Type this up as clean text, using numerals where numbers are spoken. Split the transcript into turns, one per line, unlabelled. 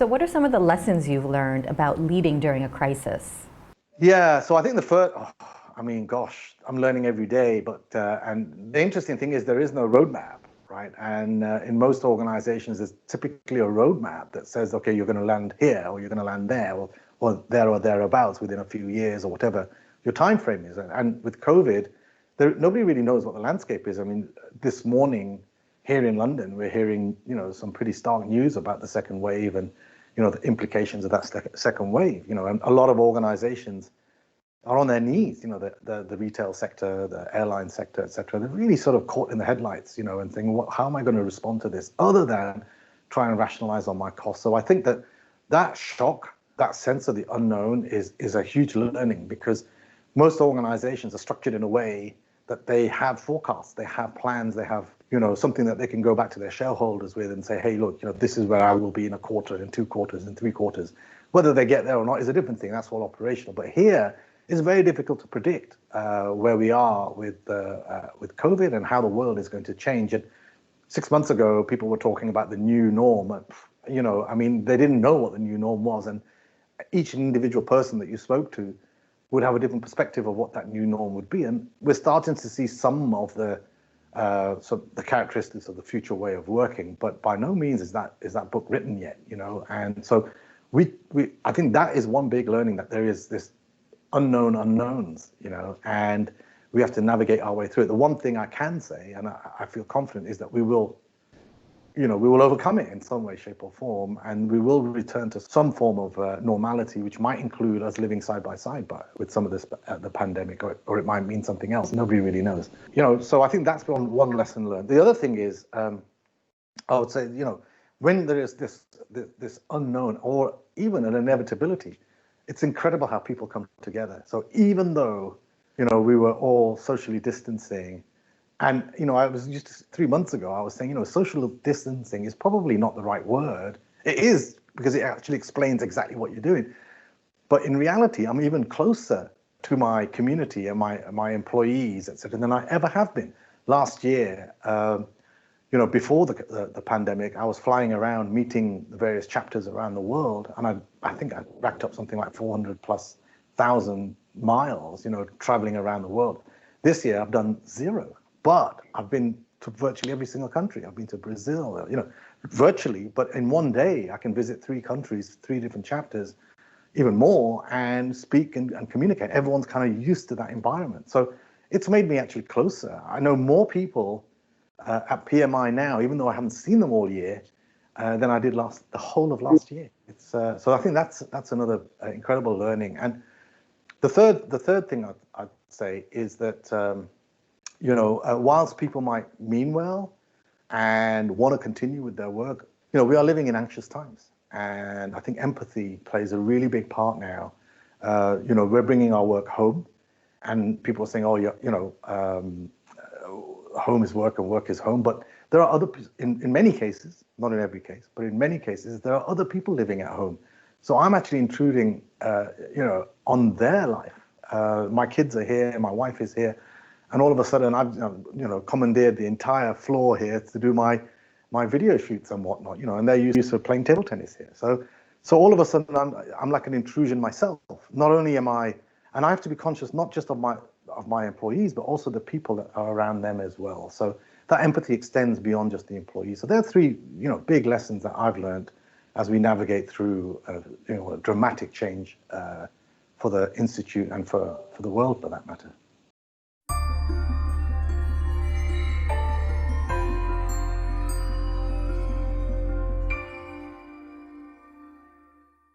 So what are some of the lessons you've learned about leading during a crisis?
Yeah, so I think the first, I mean, gosh, I'm learning every day, but and the interesting thing is there is no roadmap, right? And in most organizations, there's typically a roadmap that says, okay, you're going to land here, or you're going to land there, or there or thereabouts within a few years, or whatever your time frame is. And with COVID, nobody really knows what the landscape is. I mean, this morning here in London, we're hearing, some pretty stark news about the second wave and, the implications of that second wave. And a lot of organizations are on their knees, the retail sector, the airline sector, et cetera. They're really sort of caught in the headlights, and thinking, how am I going to respond to this other than try and rationalize on my costs? So I think that shock, that sense of the unknown is a huge learning, because most organizations are structured in a way that they have forecasts, they have plans, they have, something that they can go back to their shareholders with and say, hey, look, this is where I will be in a quarter, in 2 quarters, in 3 quarters. Whether they get there or not is a different thing. That's all operational. But here, it's very difficult to predict where we are with COVID and how the world is going to change. And 6 months ago, people were talking about the new norm. They didn't know what the new norm was. And each individual person that you spoke to would have a different perspective of what that new norm would be. And we're starting to see some of the characteristics of the future way of working, but by no means is that book written yet, And so I think that is one big learning, that there is this unknown unknowns, and we have to navigate our way through it. The one thing I can say, and I feel confident, is that we will overcome it in some way, shape, or form, and we will return to some form of normality, which might include us living side by side with some of this, the pandemic, or it might mean something else. Nobody really knows. So I think that's one lesson learned. The other thing is, I would say, when there is this unknown or even an inevitability, it's incredible how people come together. So even though, we were all socially distancing, and, I was just 3 months ago, I was saying, social distancing is probably not the right word. It is, because it actually explains exactly what you're doing. But in reality, I'm even closer to my community and my employees, et cetera, than I ever have been. Last year, before the pandemic, I was flying around meeting the various chapters around the world. And I think I racked up something like 400,000+ miles, traveling around the world. This year, I've done 0. But I've been to virtually every single country. I've been to Brazil, virtually, but in one day I can visit 3 countries, 3 different chapters, even more, and speak and communicate. Everyone's kind of used to that environment. So it's made me actually closer. I know more people at PMI now, even though I haven't seen them all year, than I did the whole of last year. It's so I think that's another incredible learning. And the third thing I'd say is that whilst people might mean well and want to continue with their work, we are living in anxious times. And I think empathy plays a really big part now. We're bringing our work home, and people are saying, home is work and work is home. But there are in many cases, not in every case, but in many cases, there are other people living at home. So I'm actually intruding, on their life. My kids are here, my wife is here. And all of a sudden, I've commandeered the entire floor here to do my video shoots and whatnot, and they're used to playing table tennis here. So all of a sudden, I'm like an intrusion myself. Not only am I, and I have to be conscious not just of my employees, but also the people that are around them as well. So that empathy extends beyond just the employees. So there are 3, big lessons that I've learned as we navigate through, a dramatic change for the institute and for the world, for that matter.